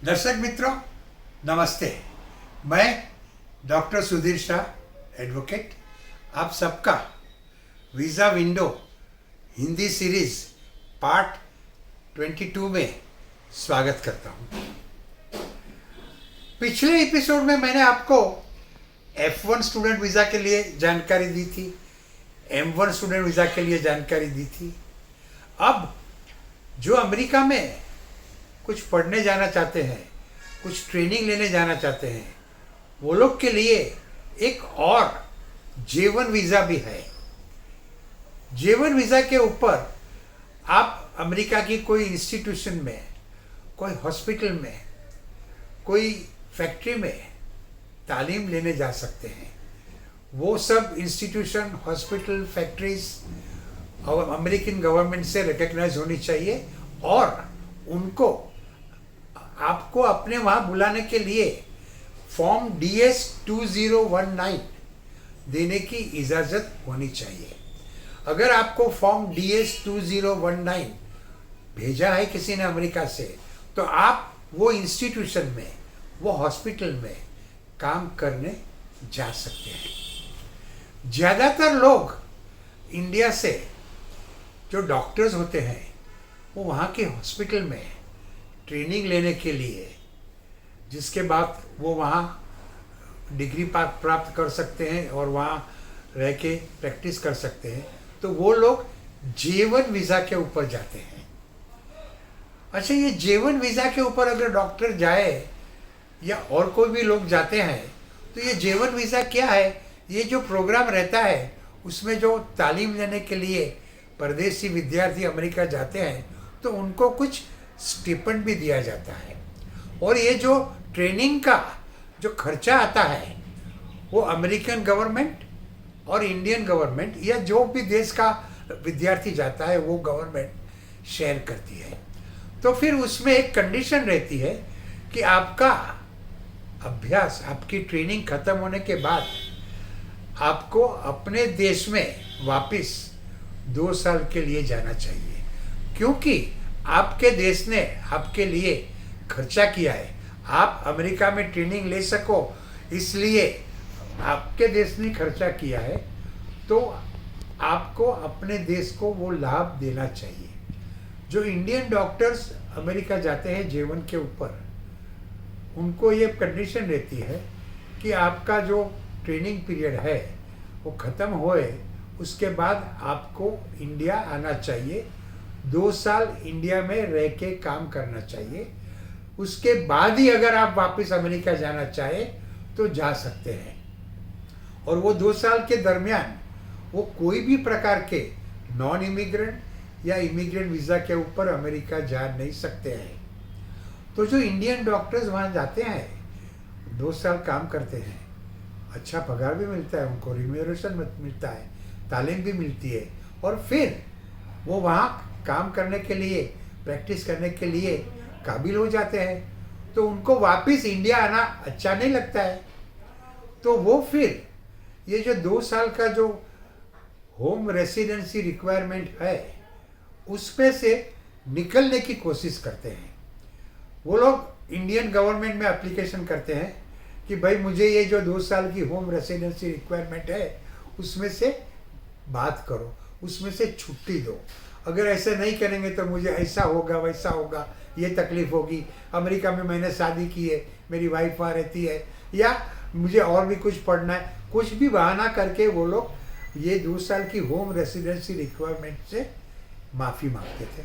दर्शक मित्रों नमस्ते। मैं डॉक्टर सुधीर शाह एडवोकेट आप सबका visa window Hindi series part 22 में स्वागत करता हूँ। पिछले एपिसोड में मैंने आपको F1 स्टूडेंट वीज़ा के लिए जानकारी दी थी, M1 स्टूडेंट वीज़ा के लिए जानकारी दी थी। अब जो अमेरिका में कुछ पढ़ने जाना चाहते हैं, कुछ ट्रेनिंग लेने जाना चाहते हैं, वो लोग के लिए एक और J1 वीज़ा भी है। J1 वीज़ा के ऊपर आप अमेरिका की कोई इंस्टीट्यूशन में, कोई हॉस्पिटल में, कोई फैक्ट्री में तालीम लेने जा सकते हैं। वो सब इंस्टीट्यूशन, हॉस्पिटल, फैक्ट्रीज और अमेरिकन गवर्नमेंट से रिकग्नाइज होनी चाहिए और उनको आपको अपने वहाँ बुलाने के लिए फॉर्म DS 2019 देने की इजाज़त होनी चाहिए। अगर आपको फॉर्म DS 2019 भेजा है किसी ने अमेरिका से, तो आप वो इंस्टीट्यूशन में, वो हॉस्पिटल में काम करने जा सकते हैं। ज़्यादातर लोग इंडिया से जो डॉक्टर्स होते हैं वो वहाँ के हॉस्पिटल में ट्रेनिंग लेने के लिए, जिसके बाद वो वहाँ डिग्री प्राप्त कर सकते हैं और वहाँ रह के प्रैक्टिस कर सकते हैं, तो वो लोग J1 वीज़ा के ऊपर जाते हैं। अच्छा, ये J1 वीज़ा के ऊपर अगर डॉक्टर जाए या और कोई भी लोग जाते हैं, तो ये J1 वीज़ा क्या है? ये जो प्रोग्राम रहता है उसमें जो तालीम लेने के लिए परदेसी विद्यार्थी अमेरिका जाते हैं, तो उनको कुछ स्टिपेंड भी दिया जाता है। और ये जो ट्रेनिंग का जो खर्चा आता है वो अमेरिकन गवर्नमेंट और इंडियन गवर्नमेंट या जो भी देश का विद्यार्थी जाता है वो गवर्नमेंट शेयर करती है। तो फिर उसमें एक कंडीशन रहती है कि आपका अभ्यास, आपकी ट्रेनिंग खत्म होने के बाद आपको अपने देश में वापस 2 साल के लिए जाना चाहिए, क्योंकि आपके देश ने आपके लिए खर्चा किया है। आप अमेरिका में ट्रेनिंग ले सको, इसलिए आपके देश ने खर्चा किया है, तो आपको अपने देश को वो लाभ देना चाहिए। जो इंडियन डॉक्टर्स अमेरिका जाते हैं J1 के ऊपर, उनको ये कंडीशन रहती है कि आपका जो ट्रेनिंग पीरियड है वो ख़त्म होए, उसके बाद आपको इंडिया आना चाहिए, 2 साल इंडिया में रह के काम करना चाहिए। उसके बाद ही अगर आप वापस अमेरिका जाना चाहे तो जा सकते हैं। और वो 2 साल के दरमियान वो कोई भी प्रकार के नॉन इमिग्रेंट या इमिग्रेंट वीज़ा के ऊपर अमेरिका जा नहीं सकते हैं। तो जो इंडियन डॉक्टर्स वहाँ जाते हैं, 2 साल काम करते हैं, अच्छा पगार भी मिलता है, उनको रिम्यूनरेशन मिलता है, तालीम भी मिलती है, और फिर वो वहाँ काम करने के लिए, प्रैक्टिस करने के लिए काबिल हो जाते हैं, तो उनको वापस इंडिया आना अच्छा नहीं लगता है। तो वो फिर ये जो 2 साल का जो होम रेसिडेंसी रिक्वायरमेंट है उसमें से निकलने की कोशिश करते हैं। वो लोग इंडियन गवर्नमेंट में एप्लीकेशन करते हैं कि भाई मुझे ये जो 2 साल की होम रेसिडेंसी रिक्वायरमेंट है उसमें से बात करो, उसमें से छुट्टी दो। अगर ऐसे नहीं करेंगे तो मुझे ऐसा होगा, वैसा होगा, ये तकलीफ़ होगी, अमेरिका में मैंने शादी की है, मेरी वाइफ वहाँ रहती है, या मुझे और भी कुछ पढ़ना है, कुछ भी बहाना करके वो लोग ये 2 साल की होम रेसिडेंसी रिक्वायरमेंट से माफ़ी मांगते थे।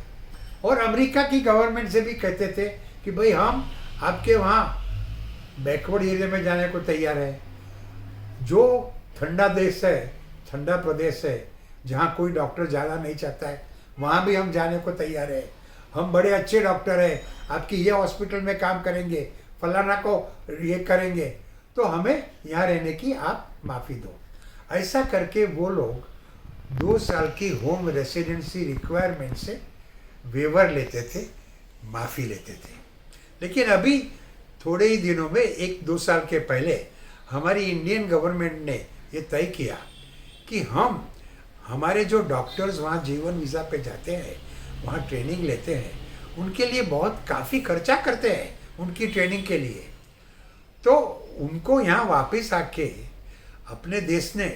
और अमेरिका की गवर्नमेंट से भी कहते थे कि भाई हम आपके वहाँ बैकवर्ड एरिया में जाने को तैयार है, जो ठंडा देश है, ठंडा प्रदेश है, जहाँ कोई डॉक्टर ज़्यादा नहीं चाहता है, वहाँ भी हम जाने को तैयार है। हम बड़े अच्छे डॉक्टर हैं, आपकी ये हॉस्पिटल में काम करेंगे, फलाना को ये करेंगे, तो हमें यहाँ रहने की आप माफ़ी दो। ऐसा करके वो लोग 2 साल की होम रेसिडेंसी रिक्वायरमेंट से वेवर लेते थे, माफ़ी लेते थे। लेकिन अभी थोड़े ही दिनों में, 1-2 साल के पहले, हमारी इंडियन गवर्नमेंट ने ये तय किया कि हमारे जो डॉक्टर्स वहाँ J1 वीज़ा पे जाते हैं, वहाँ ट्रेनिंग लेते हैं, उनके लिए बहुत काफ़ी खर्चा करते हैं, उनकी ट्रेनिंग के लिए। तो उनको यहाँ वापस आके अपने देश ने,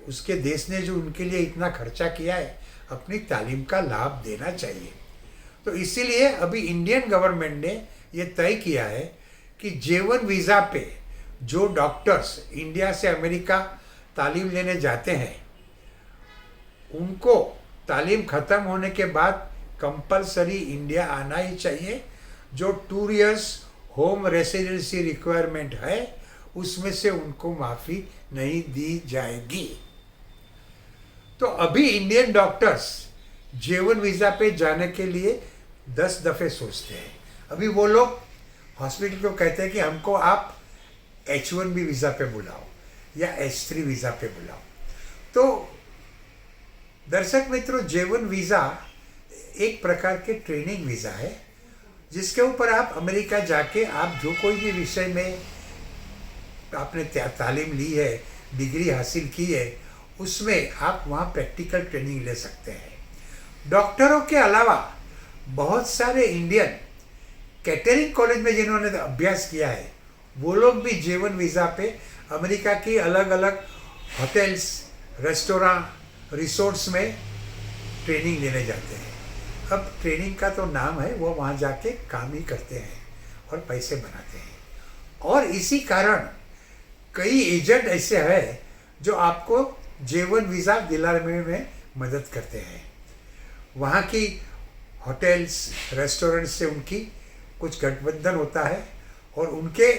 उसके देश ने जो उनके लिए इतना खर्चा किया है, अपनी तालीम का लाभ देना चाहिए। तो इसीलिए अभी इंडियन गवर्नमेंट ने ये तय किया है कि J1 वीज़ा पे जो डॉक्टर्स इंडिया से अमेरिका तालीम लेने जाते हैं, उनको तालीम ख़त्म होने के बाद कंपलसरी इंडिया आना ही चाहिए। जो 2 इयर्स होम रेसिडेंसी रिक्वायरमेंट है, उसमें से उनको माफ़ी नहीं दी जाएगी। तो अभी इंडियन डॉक्टर्स J1 वीज़ा पे जाने के लिए 10 दफ़े सोचते हैं। अभी वो लोग हॉस्पिटल को कहते हैं कि हमको आप H1B वीज़ा पे बुलाओ या H3 वीज़ा पे बुलाओ। तो दर्शक मित्रों, J1 वीज़ा एक प्रकार के ट्रेनिंग वीज़ा है, जिसके ऊपर आप अमेरिका जाके आप जो कोई भी विषय में आपने तालीम ली है, डिग्री हासिल की है, उसमें आप वहाँ प्रैक्टिकल ट्रेनिंग ले सकते हैं। डॉक्टरों के अलावा बहुत सारे इंडियन कैटरिंग कॉलेज में जिन्होंने अभ्यास किया है, वो लोग भी J1 वीज़ा पे अमेरिका की अलग अलग होटल्स, रेस्टोरेंट, रिसोर्ट्स में ट्रेनिंग लेने जाते हैं। अब ट्रेनिंग का तो नाम है, वो वहाँ जाके काम ही करते हैं और पैसे बनाते हैं। और इसी कारण कई एजेंट ऐसे हैं जो आपको J1 वीज़ा दिलाने में मदद करते हैं। वहाँ की होटल्स, रेस्टोरेंट से उनकी कुछ गठबंधन होता है और उनके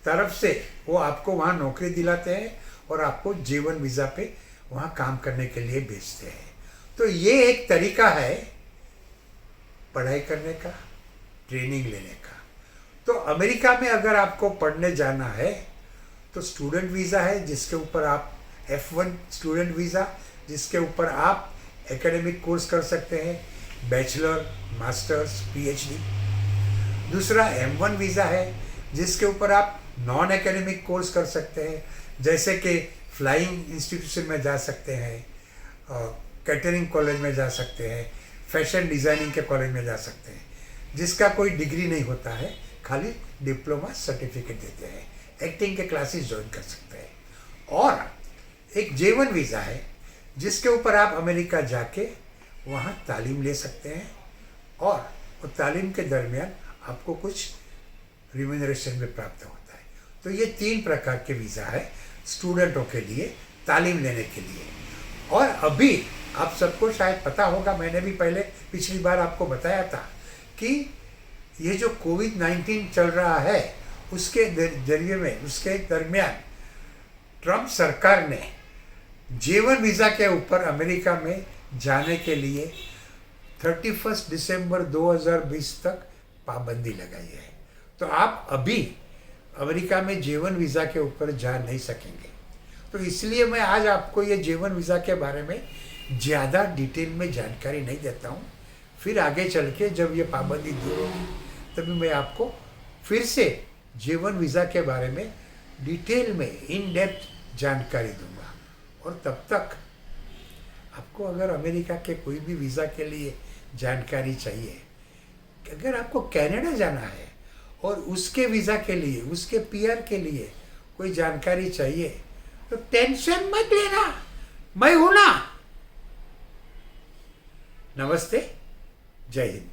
तरफ से वो आपको वहाँ नौकरी दिलाते हैं और आपको J1 वीज़ा पे वहाँ काम करने के लिए भेजते हैं। तो ये एक तरीका है पढ़ाई करने का, ट्रेनिंग लेने का। तो अमेरिका में अगर आपको पढ़ने जाना है तो स्टूडेंट वीज़ा है, जिसके ऊपर आप F1 स्टूडेंट वीज़ा, जिसके ऊपर आप एकेडमिक कोर्स कर सकते हैं, बैचलर, मास्टर्स, PhD। दूसरा M1 वीज़ा है, जिसके ऊपर आप नॉन एकेडमिक कोर्स कर सकते हैं, जैसे कि फ्लाइंग इंस्टीट्यूशन में जा सकते हैं, कैटरिंग कॉलेज में जा सकते हैं, फैशन डिज़ाइनिंग के कॉलेज में जा सकते हैं, जिसका कोई डिग्री नहीं होता है, खाली डिप्लोमा सर्टिफिकेट देते हैं, एक्टिंग के क्लासेस ज्वाइन कर सकते हैं। और एक J1 वीज़ा है, जिसके ऊपर आप अमेरिका जाके वहाँ तालीम ले सकते हैं और वो तालीम के दरमियान आपको कुछ रिम्यूनरेशन भी प्राप्त होता है। तो ये 3 प्रकार के वीज़ा है स्टूडेंटों के लिए तालीम लेने के लिए। और अभी आप सबको शायद पता होगा, मैंने भी पहले पिछली बार आपको बताया था कि ये जो कोविड-19 चल रहा है, उसके जरिए में, उसके दरमियान ट्रंप सरकार ने J1 वीज़ा के ऊपर अमेरिका में जाने के लिए 31 दिसंबर 2020 तक पाबंदी लगाई है। तो आप अभी अमेरिका में J1 वीज़ा के ऊपर जा नहीं सकेंगे। तो इसलिए मैं आज आपको ये J1 वीज़ा के बारे में ज़्यादा डिटेल में जानकारी नहीं देता हूँ। फिर आगे चल के जब ये पाबंदी दूर होगी, तभी मैं आपको फिर से J1 वीज़ा के बारे में डिटेल में इन डेप्थ जानकारी दूंगा। और तब तक आपको अगर अमेरिका के कोई भी वीज़ा के लिए जानकारी चाहिए, अगर आपको कनाडा जाना है और उसके वीज़ा के लिए, उसके PR के लिए कोई जानकारी चाहिए, तो टेंशन मत लेना, मैं हूं ना। नमस्ते, जय हिंद।